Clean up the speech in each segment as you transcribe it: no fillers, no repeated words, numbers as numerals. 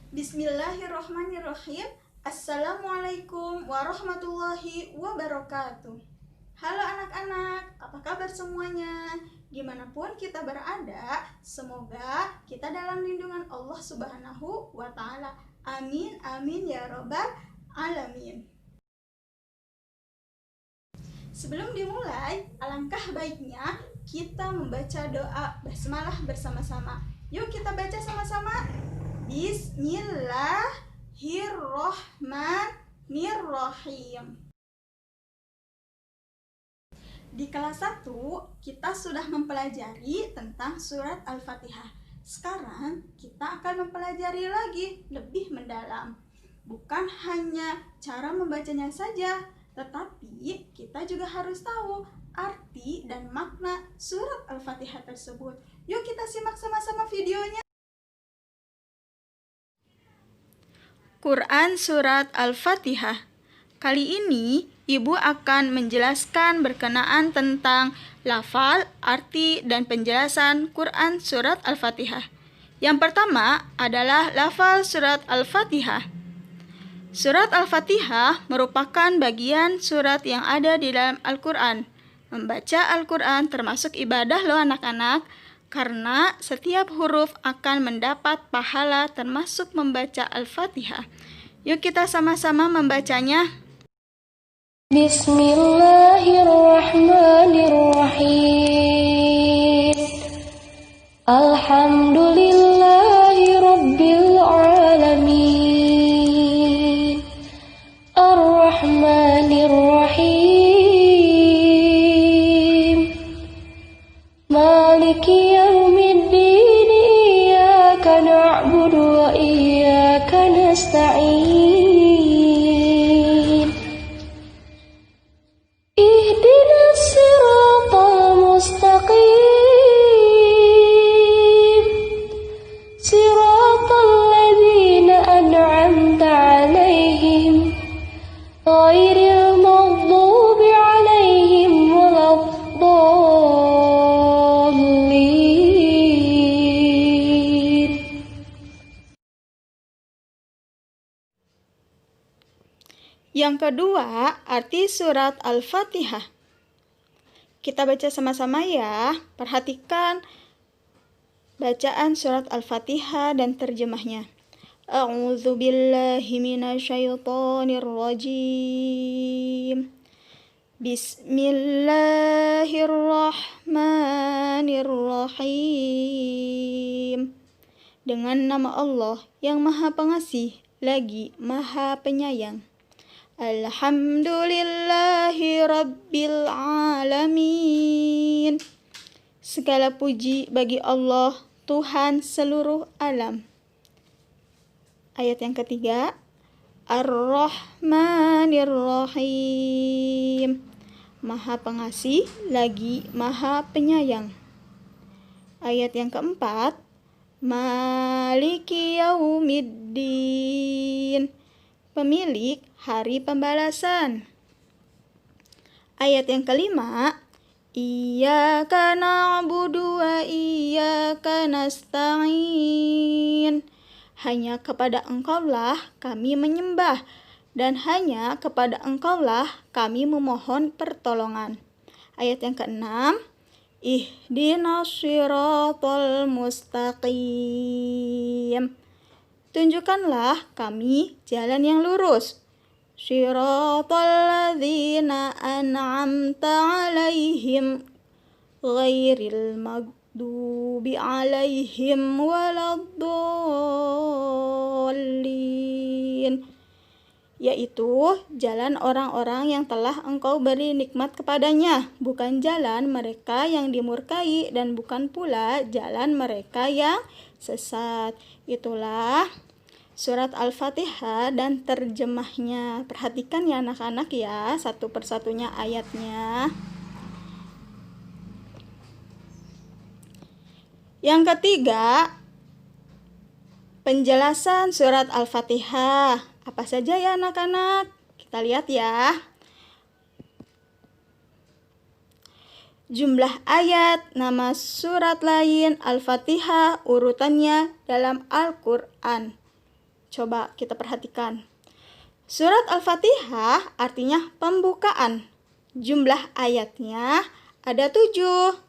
Bismillahirrahmanirrahim. Assalamualaikum warahmatullahi wabarakatuh. Halo anak-anak, apa kabar semuanya? Dimanapun kita berada, semoga kita dalam lindungan Allah Subhanahu wa Ta'ala. Amin, amin ya Robbal Alamin. Sebelum dimulai, alangkah baiknya kita membaca doa basmalah bersama-sama. Yuk kita baca sama-sama. Bismillahirrahmanirrahim. Di kelas 1 kita sudah mempelajari tentang surat Al-Fatihah. Sekarang kita akan mempelajari lagi lebih mendalam. Bukan hanya cara membacanya saja, tetapi kita juga harus tahu arti dan makna surat Al-Fatihah tersebut. Yuk kita simak sama-sama videonya. Quran Surat Al-Fatihah. Kali ini Ibu akan menjelaskan berkenaan tentang lafal, arti, dan penjelasan Quran Surat Al-Fatihah. Yang pertama adalah lafal Surat Al-Fatihah. Surat Al-Fatihah merupakan bagian surat yang ada di dalam Al-Quran. Membaca Al-Quran termasuk ibadah loh anak-anak, karena setiap huruf akan mendapat pahala termasuk membaca Al-Fatihah. Yuk kita sama-sama membacanya. Bismillahirrahmanirrahim. Alhamdulillahi Rabbil Alamin. Ar-Rahmanirrahim. Maliki yaumiddin. Iyyaka na'budu wa iyyaka nasta'in. Ihdinas siratal mustaqim. Siratal ladzina an'amta 'alaihim ghairil maghdubi 'alaihim waladdallin. Yang kedua, arti surat Al-Fatihah. Kita baca sama-sama ya. Perhatikan bacaan surat Al-Fatihah dan terjemahnya. A'udzu billahi minasyaitonir rajim. Bismillahirrahmanirrahim. Dengan nama Allah yang Maha Pengasih lagi Maha Penyayang. Alhamdulillahi Rabbil Alamin. Segala puji bagi Allah, Tuhan seluruh alam. Ayat yang ketiga, Ar-Rahmanir-Rahim. Maha Pengasih lagi Maha Penyayang. Ayat yang keempat, Maliki Yaumiddin. Pemilik hari pembalasan. Ayat yang kelima, Iyyaka na'budu wa iyyaka nasta'in. Hanya kepada Engkaulah kami menyembah, dan hanya kepada Engkaulah kami memohon pertolongan. Ayat yang keenam, Ihdinas siratal mustaqim. Tunjukkanlah kami jalan yang lurus. Shiratal ladzina an'amta 'alaihim ghairil maghdubi 'alaihim waladdallin. Yaitu jalan orang-orang yang telah Engkau beri nikmat kepadanya, bukan jalan mereka yang dimurkai dan bukan pula jalan mereka yang sesat. Itulah surat Al-Fatihah dan terjemahnya. Perhatikan ya anak-anak ya, satu persatunya ayatnya. Yang ketiga, penjelasan surat Al-Fatihah. Apa saja ya anak-anak? Kita lihat ya. Jumlah ayat, nama surat lain, Al-Fatihah, urutannya dalam Al-Quran. Coba kita perhatikan. Surat Al-Fatihah artinya pembukaan. Jumlah ayatnya ada 7.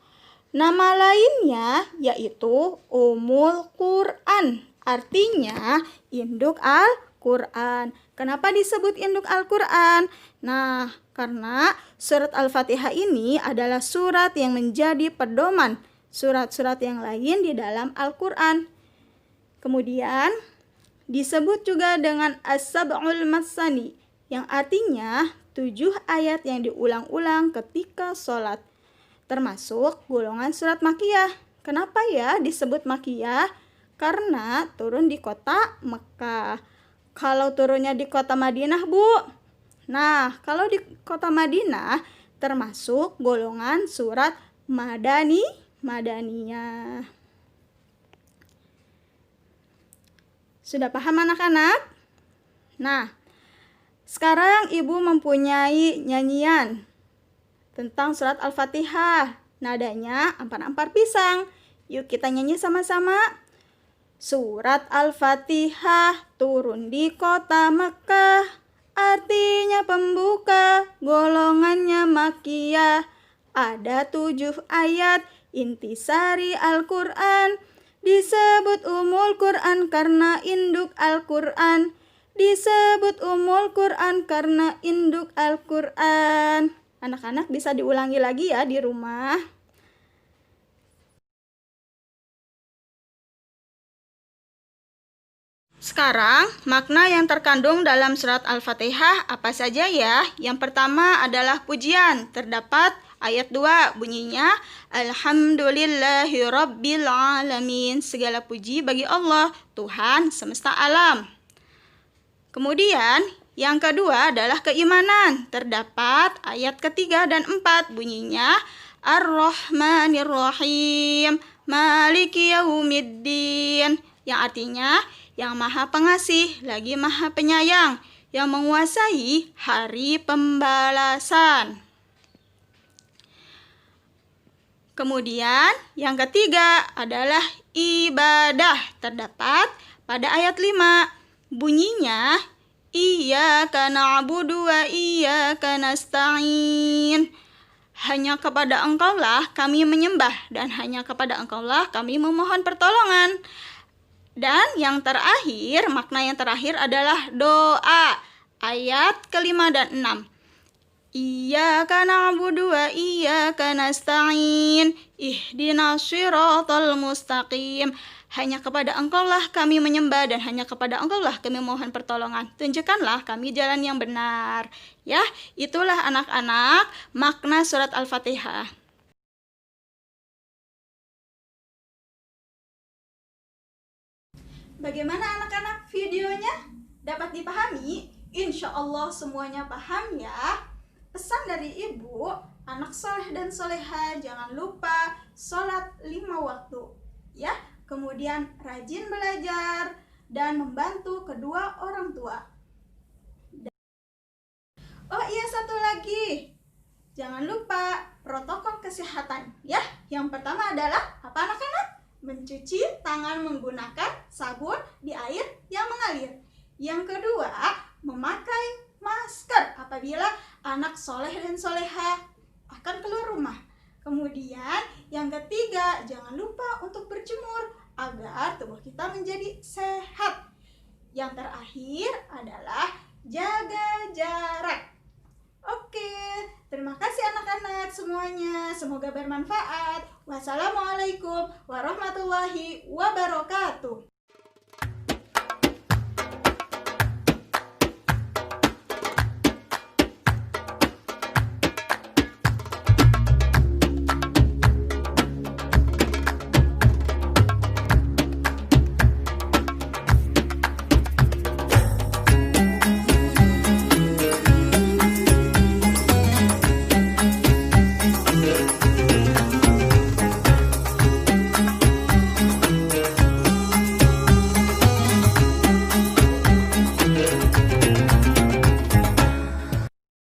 Nama lainnya yaitu Ummul Quran, artinya induk Al-Quran. Kenapa disebut induk Al-Quran? Nah, karena surat Al-Fatihah ini adalah surat yang menjadi pedoman surat-surat yang lain di dalam Al-Quran. Kemudian disebut juga dengan As-Sab'ul Masani, yang artinya 7 ayat yang diulang-ulang ketika sholat, termasuk golongan surat Makkiyah. Kenapa ya disebut Makkiyah? Karena turun di kota Mekah. Kalau turunnya di kota Madinah, Bu? Nah, kalau di kota Madinah termasuk golongan surat Madaniyah. Sudah paham anak-anak? Nah, sekarang Ibu mempunyai nyanyian tentang surat Al-Fatihah. Nadanya ampar-ampar pisang. Yuk kita nyanyi sama-sama. Surat Al-Fatihah turun di kota Mekah, artinya pembuka, golongannya Makkiyah. Ada 7 ayat, intisari Al-Quran. Disebut Ummul Quran karena induk Al-Quran. Disebut Ummul Quran karena induk Al-Quran. Anak-anak bisa diulangi lagi ya di rumah. Sekarang, makna yang terkandung dalam surat Al-Fatihah apa saja ya? Yang pertama adalah pujian. Terdapat ayat 2 bunyinya, Alhamdulillahirabbil alamin. Segala puji bagi Allah, Tuhan semesta alam. Kemudian, yang kedua adalah keimanan. Terdapat ayat ketiga dan 4 bunyinya, Ar-Rahmanir-Rahim, Maliki Yaumiddin. Yang artinya, yang maha pengasih lagi maha penyayang, yang menguasai hari pembalasan. Kemudian yang ketiga adalah ibadah. Terdapat pada ayat 5. Bunyinya, Iyyaka na'budu wa iyyaka nasta'in. Hanya kepada Engkaulah kami menyembah dan hanya kepada Engkaulah kami memohon pertolongan. Dan yang terakhir, makna yang terakhir adalah doa. Ayat ke-5 dan 6. Iyyaka na'budu wa iyyaka nasta'in. Ihdinas siratal mustaqim. Hanya kepada Engkaulah kami menyembah dan hanya kepada Engkaulah kami mohon pertolongan. Tunjukkanlah kami jalan yang benar. Ya, itulah anak-anak makna surat Al-Fatihah. Bagaimana anak-anak videonya? Dapat dipahami? Insya Allah semuanya paham ya. Pesan dari Ibu, anak soleh dan soleha jangan lupa sholat 5 waktu. Ya, kemudian rajin belajar dan membantu kedua orang tua. Oh iya, satu lagi. Jangan lupa protokol kesehatan ya. Yang pertama adalah apa anak-anak? Mencuci tangan menggunakan sabun di air yang mengalir. Yang kedua, memakai masker apabila anak soleh dan soleha akan keluar rumah. Kemudian yang ketiga, jangan lupa untuk berjemur agar tubuh kita menjadi sehat. Yang terakhir adalah jaga jarak. Oke, terima kasih anak-anak semuanya. Semoga bermanfaat. Wassalamualaikum warahmatullahi wabarakatuh.